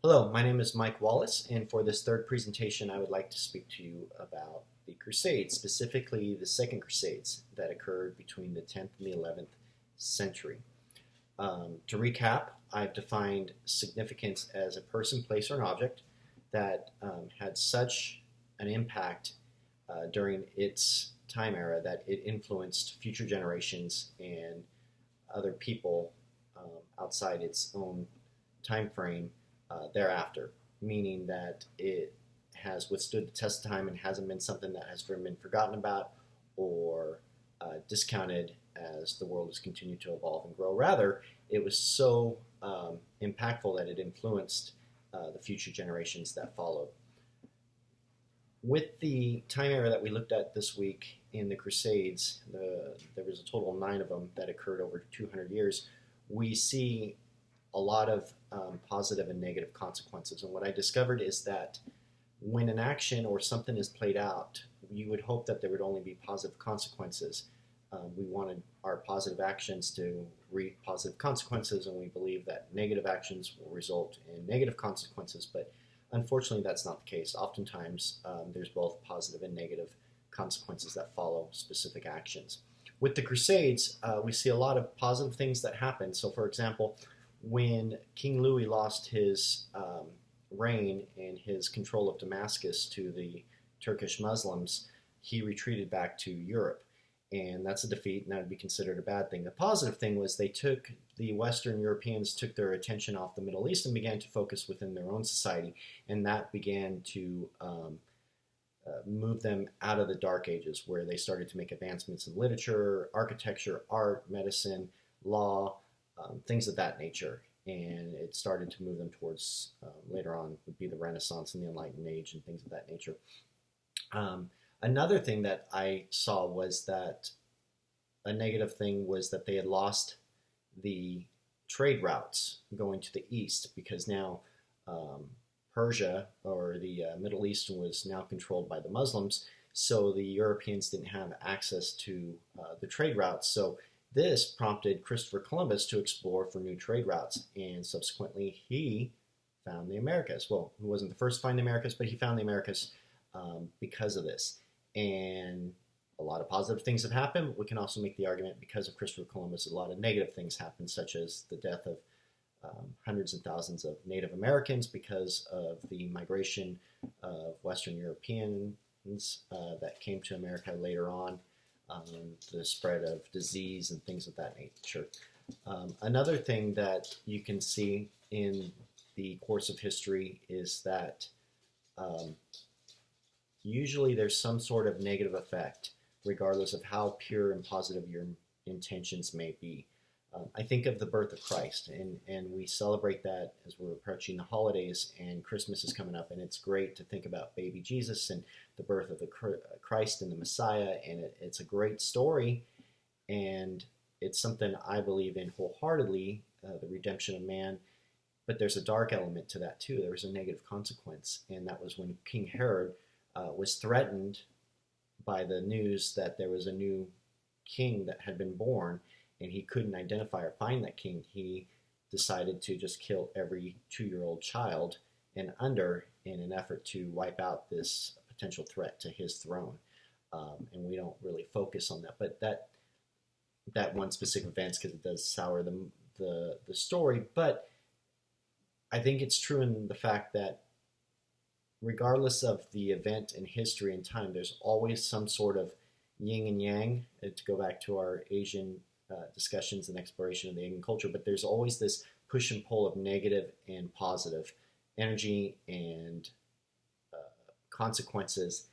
Hello, my name is Mike Wallace, and for this third presentation, I would like to speak to you about the Crusades, specifically the Second Crusades that occurred between the 10th and the 11th century. To recap, I've defined significance as a person, place, or an object that had such an impact during its time era that it influenced future generations and other people outside its own time frame thereafter, meaning that it has withstood the test of time and hasn't been something that has been forgotten about or discounted as the world has continued to evolve and grow. Rather, it was so impactful that it influenced the future generations that followed. With the time era that we looked at this week in the Crusades, there was a total of 9 of them that occurred over 200 years. We see a lot of positive and negative consequences. And what I discovered is that when an action or something is played out, you would hope that there would only be positive consequences. We wanted our positive actions to reap positive consequences, and we believe that negative actions will result in negative consequences. But unfortunately, that's not the case. Oftentimes, there's both positive and negative consequences that follow specific actions. With the Crusades, we see a lot of positive things that happen. So, for example, when King Louis lost his reign and his control of Damascus to the Turkish Muslims, he retreated back to Europe. And that's a defeat, and that would be considered a bad thing. The positive thing was the Western Europeans took their attention off the Middle East and began to focus within their own society, and that began to move them out of the Dark Ages, where they started to make advancements in literature, architecture, art, medicine, law, things of that nature. And it started to move them towards, later on, would be the Renaissance and the Enlightened Age and things of that nature. Another thing that I saw was that a negative thing was that they had lost the trade routes going to the east, because now Persia, or the Middle East, was now controlled by the Muslims, so the Europeans didn't have access to the trade routes. So this prompted Christopher Columbus to explore for new trade routes, and subsequently he found the Americas. Well, he wasn't the first to find the Americas, but he found the Americas because of this. And a lot of positive things have happened. We can also make the argument because of Christopher Columbus, a lot of negative things happened, such as the death of hundreds and thousands of Native Americans because of the migration of Western Europeans that came to America later on, the spread of disease and things of that nature. Another thing that you can see in the course of history is that usually there's some sort of negative effect, regardless of how pure and positive your intentions may be. I think of the birth of Christ, and we celebrate that as we're approaching the holidays, and Christmas is coming up, and it's great to think about baby Jesus and the birth of the Christ and the Messiah, and it's a great story, and it's something I believe in wholeheartedly, the redemption of man. But there's a dark element to that too. There was a negative consequence, and that was when King Herod was threatened by the news that there was a new king that had been born, and he couldn't identify or find that king. He decided to just kill every 2-year-old child and under in an effort to wipe out this potential threat to his throne. And we don't really focus on that, but that one specific event, because it does sour the story. But I think it's true in the fact that regardless of the event in history and time, there's always some sort of yin and yang, to go back to our Asian discussions and exploration of the Asian culture, but there's always this push and pull of negative and positive energy and consequences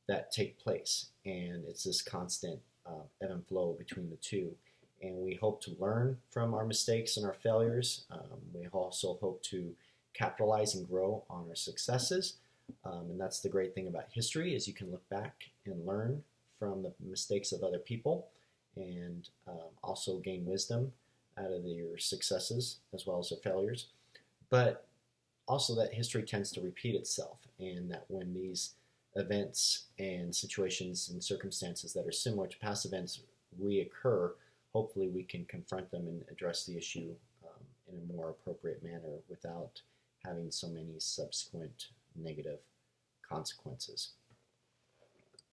that take place. And it's this constant ebb and flow between the two. And we hope to learn from our mistakes and our failures. We also hope to capitalize and grow on our successes. And that's the great thing about history, is you can look back and learn from the mistakes of other people, and also gain wisdom out of your successes as well as their failures. But also that history tends to repeat itself, and that when these events and situations and circumstances that are similar to past events reoccur, hopefully we can confront them and address the issue in a more appropriate manner without having so many subsequent negative consequences.